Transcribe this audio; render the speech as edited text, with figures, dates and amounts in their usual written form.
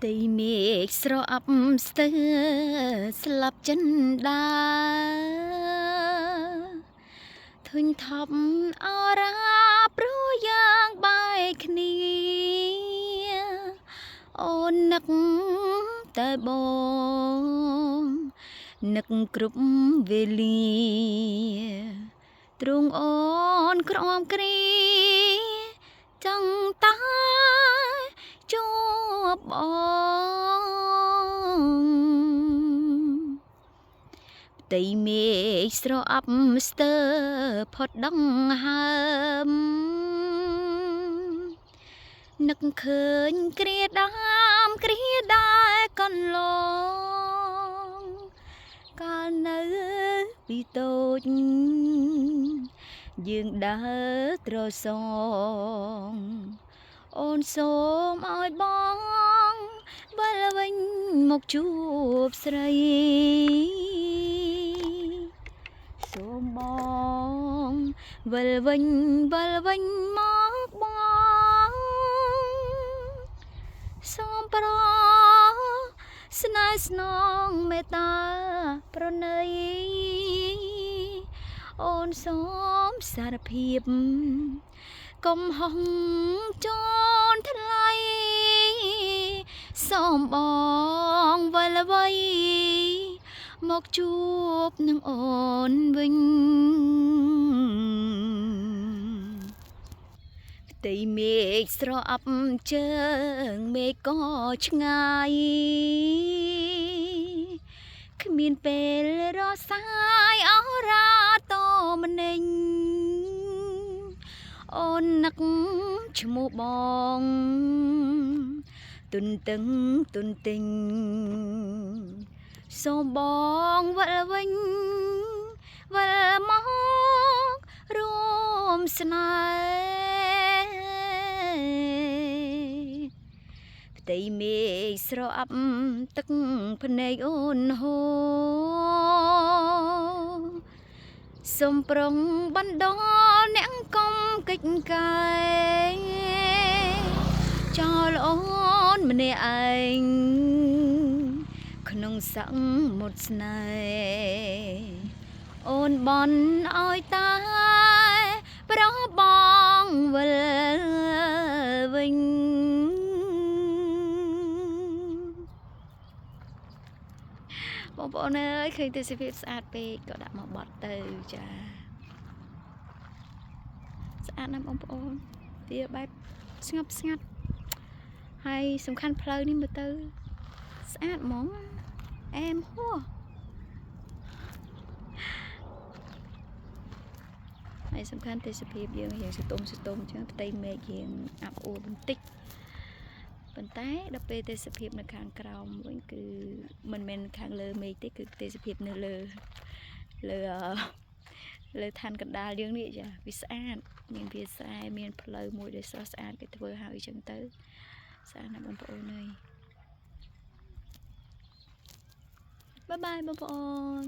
ទីមេឃស្រអប់ស្ទើស្លាប់ចិនដាធុញថប់អរាព្រោះយ៉ាងបែកគ្នាអូននឹកតែបងនឹកគ្រប់វេលាទ្រង់អូនក្រំគ្រីចង់តាជួបបងផ្ទៃមេឃស្រអប់ស្ទើផុតដង្ហើមនឹកឃើញគ្រាដើមគ្រាដែរកន្លងកាលនៅពីតូចយើងដើរត្រសងអូនសូមឲ្យបងវិលវិញមកជួបស្រីសូមបងវិលវិញមកបងសូមប្រស្នេហ៍ស្នងមេត្តាប្រណីអូនសូមសារភាពកំហុសជូនថ្លៃសូមបងវិលវ័យមកជួបនឹងអូនវិញផ្ទៃមេឃស្រអប់ជើងមេឃក៏ឆ្ងាយគ្មានពេលរសាយអរាតម្នេញអូននឹកឈ្មោះបងទុនតឹងទុនទិញសូមបងវិលវិញវិលមករួមស្នេហ៍ផ្ទៃមេឃស្រអប់ទឹកភ្នែកអូនហូរសូមប្រុងបណ្ដោអ្នកកុំកិច្ចកែងចោលអូនម្នាក់ឯងក្នុងសមុទ្រស្នេហ៍អូនបន់ឲ្យតែប្របងវិលវិញបងប្អូនអើយឃើញទេសភាពស្អាតពេកក៏ដាក់មកបត់ទៅចាស្អាតណាស់បងប្អូនវាបែបស្ងប់ស្ងាត់ហើយសំខាន់ផ្លូវនេះមើលទៅស្អាតហ្មងអែមហួរហើយសំខាន់ទេសភាពយើងរៀងសតុំអញ្ចឹងផ្ទៃមេឃរៀងអាប់អួរបន្តិចប៉ុន្តែដល់ពេលទេសភាពនៅខាងក្រោមវិញគឺមិនមែនខាងលើមេឃទេគឺទេសភាពនៅលើឋានកណ្ដាលយើងនេះចាវាស្អាតមានវាស្រែមានផ្លូវមួយដែលស្រស់ស្អាតគេធ្វើឲ្យអញ្ចឹងទៅស្អាតណាស់បងប្អូនអើយបាយបាយបងប្អូន